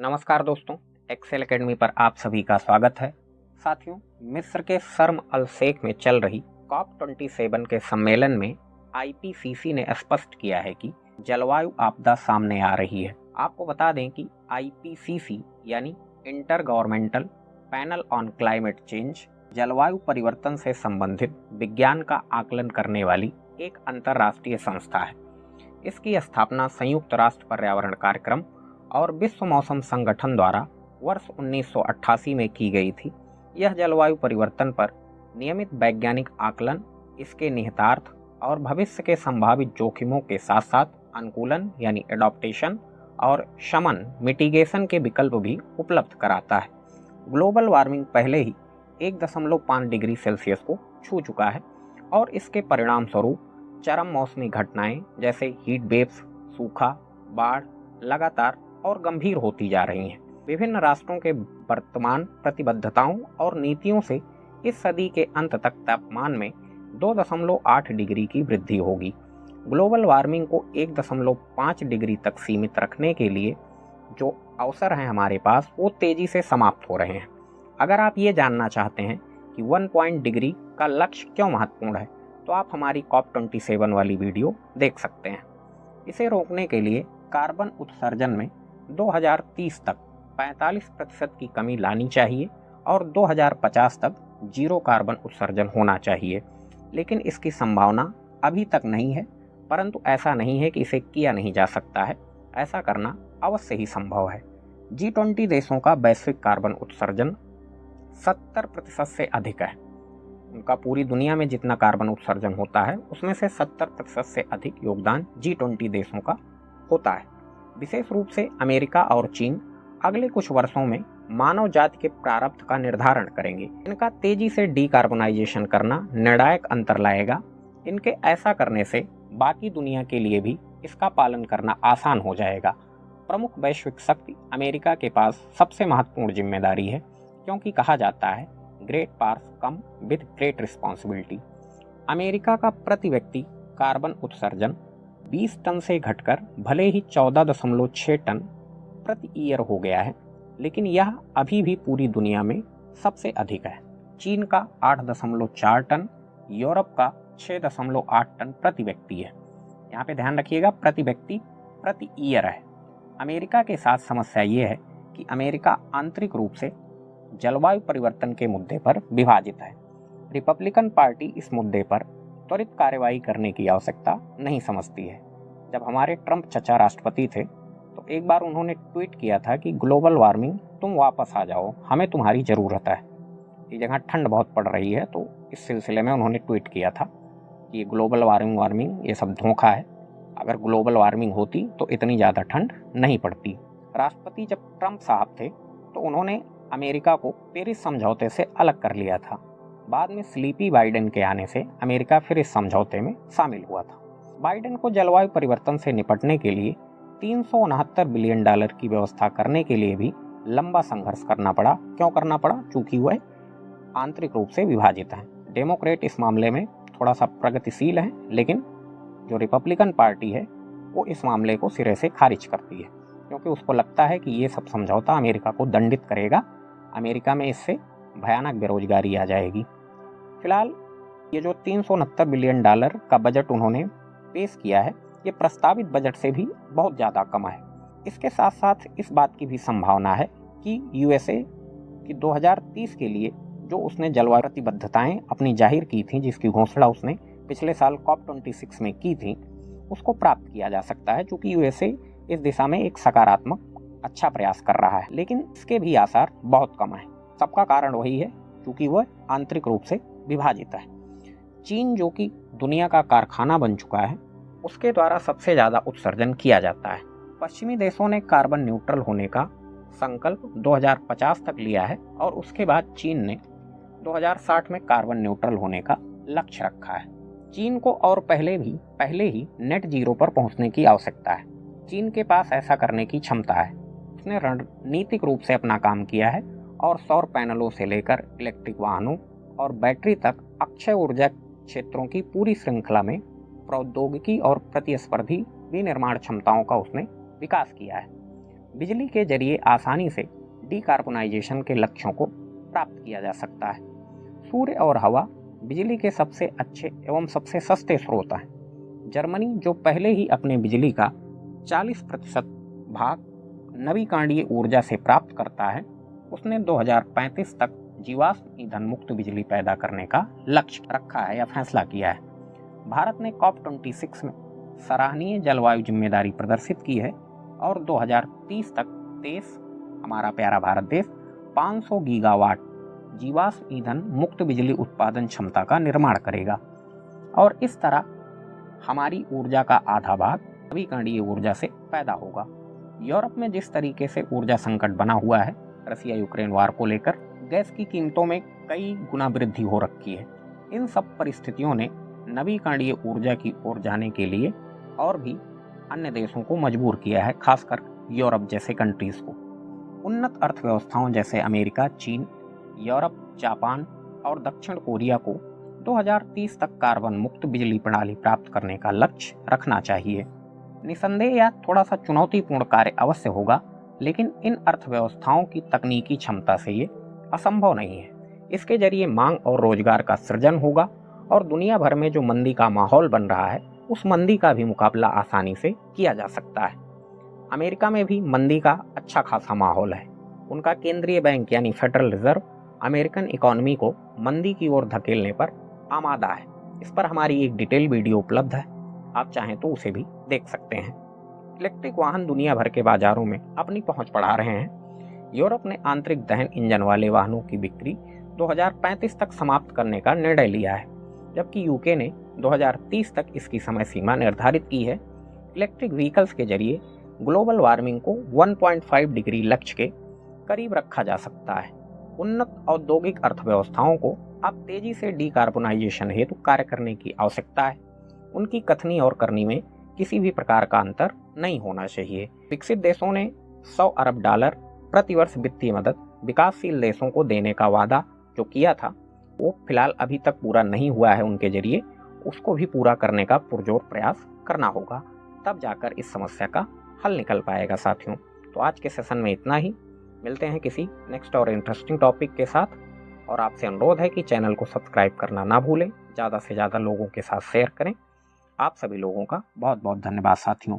नमस्कार दोस्तों, Excel academy पर आप सभी का स्वागत है। साथियों, मिस्र के शर्म अल शेख में चल रही COP27 के सम्मेलन में आईपीसीसी ने स्पष्ट किया है कि जलवायु आपदा सामने आ रही है। आपको बता दें कि आईपीसीसी यानी inter governmental panel on climate change जलवायु परिवर्तन से संबंधित विज्ञान का आकलन करने वाली एक अंतर्राष्ट्रीय संस्था है। इसकी स्थापना संयुक्त राष्ट्र पर्यावरण कार्यक्रम और विश्व मौसम संगठन द्वारा वर्ष 1988 में की गई थी। यह जलवायु परिवर्तन पर नियमित वैज्ञानिक आकलन, इसके निहितार्थ और भविष्य के संभावित जोखिमों के साथ साथ अनुकूलन यानी एडॉप्टेशन और शमन मिटिगेशन के विकल्प भी उपलब्ध कराता है। ग्लोबल वार्मिंग पहले ही 1.5 डिग्री सेल्सियस को छू चुका है और इसके परिणाम स्वरूप चरम मौसमी घटनाएं जैसे हीट वेव्स, सूखा, बाढ़ लगातार और गंभीर होती जा रही हैं। विभिन्न राष्ट्रों के वर्तमान प्रतिबद्धताओं और नीतियों से इस सदी के अंत तक तापमान में 2.8 डिग्री की वृद्धि होगी। ग्लोबल वार्मिंग को 1.5 डिग्री तक सीमित रखने के लिए जो अवसर हैं हमारे पास, वो तेजी से समाप्त हो रहे हैं। अगर आप ये जानना चाहते हैं कि 1 डिग्री का लक्ष्य क्यों महत्वपूर्ण है, तो आप हमारी COP27 वाली वीडियो देख सकते हैं। इसे रोकने के लिए कार्बन उत्सर्जन में 2030 तक 45% की कमी लानी चाहिए और 2050 तक जीरो कार्बन उत्सर्जन होना चाहिए। लेकिन इसकी संभावना अभी तक नहीं है, परंतु ऐसा नहीं है कि इसे किया नहीं जा सकता है। ऐसा करना अवश्य ही संभव है। G20 देशों का वैश्विक कार्बन उत्सर्जन 70% से अधिक है। उनका पूरी दुनिया में जितना कार्बन उत्सर्जन होता है, उसमें से 70% से अधिक योगदान G20 देशों का होता है। विशेष रूप से अमेरिका और चीन अगले कुछ वर्षों में मानव जाति के प्रारब्ध का निर्धारण करेंगे। इनका तेजी से डीकार्बोनाइजेशन करना निर्णायक अंतर लाएगा। इनके ऐसा करने से बाकी दुनिया के लिए भी इसका पालन करना आसान हो जाएगा। प्रमुख वैश्विक शक्ति अमेरिका के पास सबसे महत्वपूर्ण जिम्मेदारी है, क्योंकि कहा जाता है great powers come with great responsibility. America का प्रति व्यक्ति कार्बन उत्सर्जन 20 टन से घटकर भले ही 14.6 टन प्रति ईयर हो गया है, लेकिन यह अभी भी पूरी दुनिया में सबसे अधिक है। चीन का 8.4 टन, यूरोप का 6.8 टन प्रति व्यक्ति है। यहाँ पे ध्यान रखिएगा, प्रति व्यक्ति प्रति ईयर है। अमेरिका के साथ समस्या ये है कि अमेरिका आंतरिक रूप से जलवायु परिवर्तन के मुद्दे पर विभाजित है। रिपब्लिकन पार्टी इस मुद्दे पर त्वरित कार्रवाई करने की आवश्यकता नहीं समझती है। जब हमारे ट्रंप चचा राष्ट्रपति थे, तो एक बार उन्होंने ट्वीट किया था कि ग्लोबल वार्मिंग तुम वापस आ जाओ, हमें तुम्हारी ज़रूरत है। इस जगह ठंड बहुत पड़ रही है, तो इस सिलसिले में उन्होंने ट्वीट किया था कि ये ग्लोबल वार्मिंग ये सब धोखा है। अगर ग्लोबल वार्मिंग होती तो इतनी ज़्यादा ठंड नहीं पड़ती। राष्ट्रपति जब ट्रंप साहब थे, तो उन्होंने अमेरिका को पेरिस समझौते से अलग कर लिया था। बाद में स्लीपी बाइडेन के आने से अमेरिका फिर इस समझौते में शामिल हुआ था। बाइडेन को जलवायु परिवर्तन से निपटने के लिए $369 बिलियन की व्यवस्था करने के लिए भी लंबा संघर्ष करना पड़ा। क्यों करना पड़ा? चूंकि वह आंतरिक रूप से विभाजित हैं। डेमोक्रेट इस मामले में थोड़ा सा प्रगतिशील है, लेकिन जो रिपब्लिकन पार्टी है वो इस मामले को सिरे से खारिज करती है, क्योंकि उसको लगता है कि ये सब समझौता अमेरिका को दंडित करेगा। अमेरिका में इससे भयानक बेरोजगारी आ जाएगी। फिलहाल ये जो $369 बिलियन का बजट उन्होंने पेश किया है, ये प्रस्तावित बजट से भी बहुत ज़्यादा कम है। इसके साथ साथ इस बात की भी संभावना है कि यूएसए की 2030 के लिए जो उसने जलवायु प्रतिबद्धताएं अपनी जाहिर की थी, जिसकी घोषणा उसने पिछले साल COP26 में की थी, उसको प्राप्त किया जा सकता है, क्योंकि यूएसए इस दिशा में एक सकारात्मक अच्छा प्रयास कर रहा है। लेकिन इसके भी आसार बहुत कम है। सबका कारण वही है, क्योंकि वह आंतरिक रूप से विभाजित है। चीन, जो कि दुनिया का कारखाना बन चुका है, उसके द्वारा सबसे ज़्यादा उत्सर्जन किया जाता है। पश्चिमी देशों ने कार्बन न्यूट्रल होने का संकल्प 2050 तक लिया है और उसके बाद चीन ने 2060 में कार्बन न्यूट्रल होने का लक्ष्य रखा है। चीन को और पहले ही नेट जीरो पर पहुंचने की आवश्यकता है। चीन के पास ऐसा करने की क्षमता है। उसने रणनीतिक रूप से अपना काम किया है और सौर पैनलों से लेकर इलेक्ट्रिक वाहनों और बैटरी तक अक्षय ऊर्जा क्षेत्रों की पूरी श्रृंखला में प्रौद्योगिकी और प्रतिस्पर्धी विनिर्माण क्षमताओं का उसने विकास किया है। बिजली के जरिए आसानी से डीकार्बोनाइजेशन के लक्ष्यों को प्राप्त किया जा सकता है। सूर्य और हवा बिजली के सबसे अच्छे एवं सबसे सस्ते स्रोत हैं। जर्मनी, जो पहले ही अपने बिजली का 40% भाग नवीकरणीय ऊर्जा से प्राप्त करता है, उसने 2035 तक जीवाश्म ईंधन मुक्त बिजली पैदा करने का लक्ष्य रखा है या फैसला किया है। भारत ने COP26 में सराहनीय जलवायु जिम्मेदारी प्रदर्शित की है और 2030 तक देश, हमारा प्यारा भारत देश, 500 गीगावाट जीवाश्म ईंधन मुक्त बिजली उत्पादन क्षमता का निर्माण करेगा और इस तरह हमारी ऊर्जा का आधा भाग नवीकरणीय ऊर्जा से पैदा होगा। यूरोप में जिस तरीके से ऊर्जा संकट बना हुआ है, रसिया यूक्रेन वार को लेकर गैस की कीमतों में कई गुना वृद्धि हो रखी है। इन सब परिस्थितियों ने नवीकरणीय ऊर्जा की ओर जाने के लिए और भी अन्य देशों को मजबूर किया है, खासकर यूरोप जैसे कंट्रीज को। उन्नत अर्थव्यवस्थाओं जैसे अमेरिका, चीन, यूरोप, जापान और दक्षिण कोरिया को 2030 तक कार्बन मुक्त बिजली प्रणाली प्राप्त करने का लक्ष्य रखना चाहिए। निसंदेह यह थोड़ा सा चुनौतीपूर्ण कार्य अवश्य होगा, लेकिन इन अर्थव्यवस्थाओं की तकनीकी क्षमता से ये असंभव नहीं है। इसके जरिए मांग और रोजगार का सृजन होगा और दुनिया भर में जो मंदी का माहौल बन रहा है, उस मंदी का भी मुकाबला आसानी से किया जा सकता है। अमेरिका में भी मंदी का अच्छा खासा माहौल है। उनका केंद्रीय बैंक यानी फेडरल रिजर्व अमेरिकन इकोनॉमी को मंदी की ओर धकेलने पर आमादा है। इस पर हमारी एक डिटेल वीडियो उपलब्ध है, आप चाहें तो उसे भी देख सकते हैं। इलेक्ट्रिक वाहन दुनिया भर के बाजारों में अपनी पहुंच बढ़ा रहे हैं। यूरोप ने आंतरिक दहन इंजन वाले वाहनों की बिक्री 2035 तक समाप्त करने का निर्णय लिया है, जबकि यूके ने 2030 तक इसकी समय सीमा निर्धारित की है। इलेक्ट्रिक व्हीकल्स के जरिए ग्लोबल वार्मिंग को 1.5 डिग्री लक्ष्य के करीब रखा जा सकता है। उन्नत औद्योगिक अर्थव्यवस्थाओं को अब तेजी से डीकार्बोनाइजेशन हेतु कार्य करने की आवश्यकता है। उनकी कथनी और करनी में किसी भी प्रकार का अंतर नहीं होना चाहिए। विकसित देशों ने $100 अरब प्रतिवर्ष वित्तीय मदद विकासशील देशों को देने का वादा जो किया था, वो फिलहाल अभी तक पूरा नहीं हुआ है। उनके जरिए उसको भी पूरा करने का पुरजोर प्रयास करना होगा, तब जाकर इस समस्या का हल निकल पाएगा। साथियों, तो आज के सेशन में इतना ही। मिलते हैं किसी नेक्स्ट और इंटरेस्टिंग टॉपिक के साथ, और आपसे अनुरोध है कि चैनल को सब्सक्राइब करना ना भूलें, ज़्यादा से ज़्यादा लोगों के साथ शेयर करें। आप सभी लोगों का बहुत बहुत धन्यवाद साथियों।